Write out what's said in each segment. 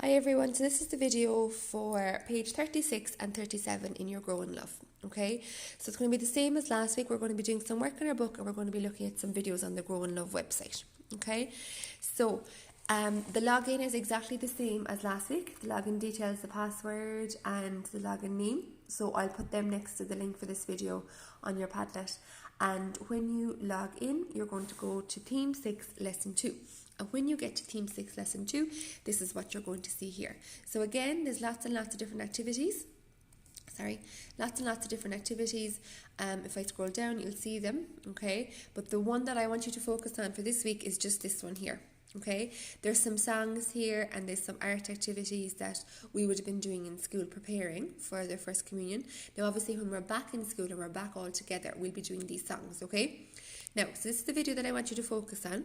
Hi everyone, so this is the video for page 36 and 37 in your Grow in Love, okay? So it's going to be the same as last week. We're going to be doing some work on our book and we're going to be looking at some videos on the Grow in Love website, okay? So the login is exactly the same as last week. The login details, the password and the login name. So I'll put them next to the link for this video on your Padlet. And when you log in, you're going to go to Theme 6, Lesson 2. And when you get to Theme 6, Lesson 2, this is what you're going to see here. So again, there's lots and lots of different activities. Lots and lots of different activities. If I scroll down, you'll see them, okay? But the one that I want you to focus on for this week is just this one here, okay? There's some songs here and there's some art activities that we would have been doing in school preparing for their first communion. Now, obviously, when we're back in school and we're back all together, we'll be doing these songs, okay? Now, so this is the video that I want you to focus on.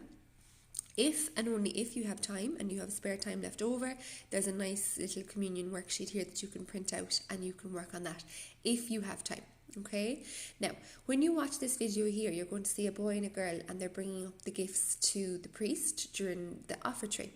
If and only if you have time and you have spare time left over, there's a nice little communion worksheet here that you can print out and you can work on that if you have time, okay? Now, when you watch this video here, you're going to see a boy and a girl and they're bringing up the gifts to the priest during the offertory.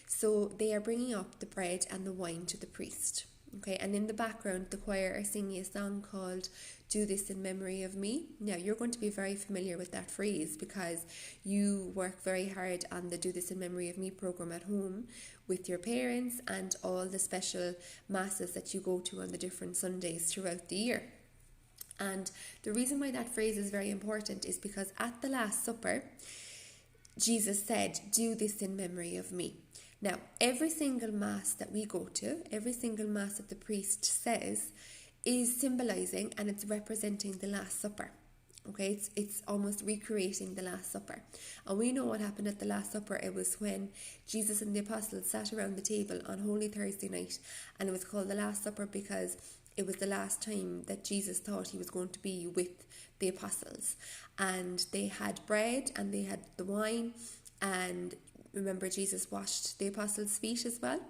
So they are bringing up the bread and the wine to the priest. Okay, and in the background, the choir are singing a song called "Do This in Memory of Me." Now, you're going to be very familiar with that phrase because you work very hard on the "Do This in Memory of Me" program at home with your parents and all the special masses that you go to on the different Sundays throughout the year. And the reason why that phrase is very important is because at the Last Supper, Jesus said, "Do this in memory of me." Now, every single mass that we go to, every single mass that the priest says is symbolizing and it's representing the Last Supper. Okay, it's almost recreating the Last Supper. And we know what happened at the Last Supper. It was when Jesus and the apostles sat around the table on Holy Thursday night, and it was called the Last Supper because it was the last time that Jesus thought he was going to be with the apostles. And they had bread and they had the wine, and remember, Jesus washed the apostles' feet as well.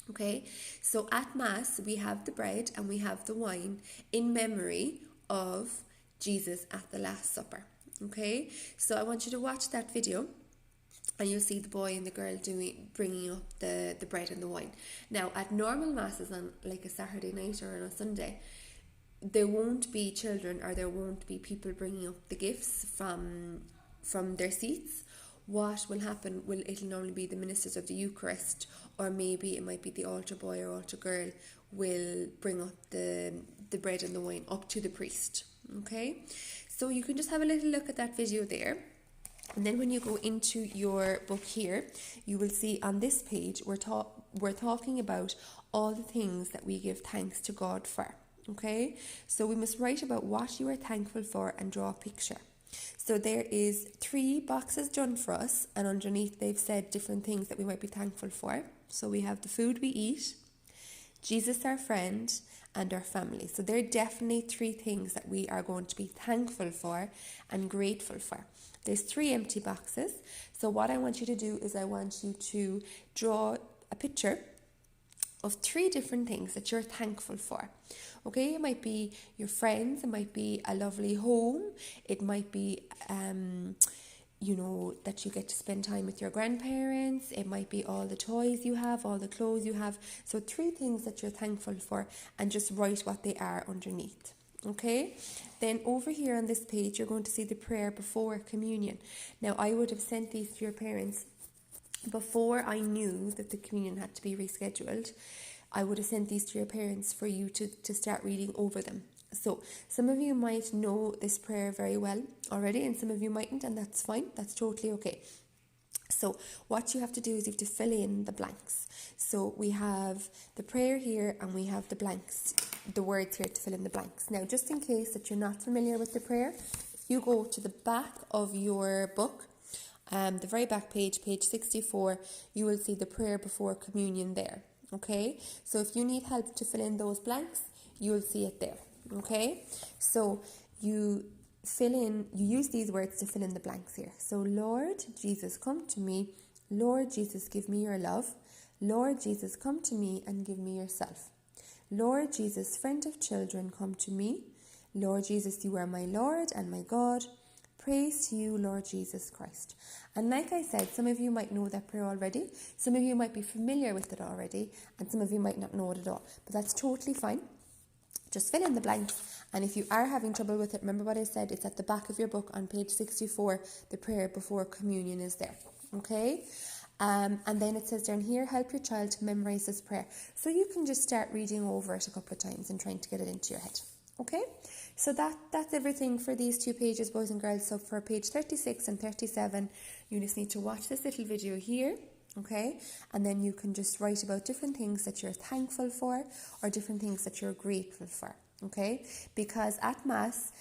Okay, so at Mass, we have the bread and we have the wine in memory of Jesus at the Last Supper. Okay, so I want you to watch that video and you'll see the boy and the girl bringing up the bread and the wine. Now, at normal Masses on like a Saturday night or on a Sunday, there won't be children or there won't be people bringing up the gifts from their seats. What will happen, it'll normally be the ministers of the Eucharist, or maybe it might be the altar boy or altar girl will bring up the bread and the wine up to the priest, okay? So you can just have a little look at that video there. And then when you go into your book here, you will see on this page, we're talking about all the things that we give thanks to God for, okay? So we must write about what you are thankful for and draw a picture. So there is 3 boxes done for us, and underneath they've said different things that we might be thankful for. So we have the food we eat, Jesus our friend, and our family. So there are definitely 3 things that we are going to be thankful for and grateful for. There's 3 empty boxes. So what I want you to do is I want you to draw a picture of 3 different things that you're thankful for. Okay, it might be your friends, it might be a lovely home, it might be, that you get to spend time with your grandparents, it might be all the toys you have, all the clothes you have. So 3 things that you're thankful for, and just write what they are underneath. Okay, then over here on this page, you're going to see the prayer before communion. Now, I would have sent these to your parents before I knew that the communion had to be rescheduled. I would have sent these to your parents for you to start reading over them. So some of you might know this prayer very well already and some of you mightn't, and that's fine. That's totally okay. So what you have to do is you have to fill in the blanks. So we have the prayer here and we have the blanks, the words here to fill in the blanks. Now, just in case that you're not familiar with the prayer, if you go to the back of your book, the very back page, page 64, you will see the prayer before communion there. Okay, so if you need help to fill in those blanks, you will see it there. Okay, so you use these words to fill in the blanks here. So, Lord Jesus, come to me. Lord Jesus, give me your love. Lord Jesus, come to me and give me yourself. Lord Jesus, friend of children, come to me. Lord Jesus, you are my Lord and my God. Praise to you, Lord Jesus Christ. And like I said, some of you might know that prayer already, some of you might be familiar with it already, and some of you might not know it at all. But that's totally fine. Just fill in the blanks, and if you are having trouble with it, remember what I said, it's at the back of your book on page 64, the prayer before communion is there, okay? And then it says down here, help your child to memorize this prayer. So you can just start reading over it a couple of times and trying to get it into your head, okay? So that's everything for these 2 pages, boys and girls. So for page 36 and 37, you just need to watch this little video here, okay? And then you can just write about different things that you're thankful for or different things that you're grateful for, okay? Because at Mass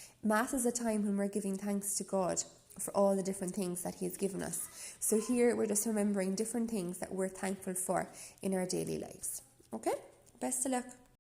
is a time when we're giving thanks to God for all the different things that He's given us. So here we're just remembering different things that we're thankful for in our daily lives, okay? Best of luck.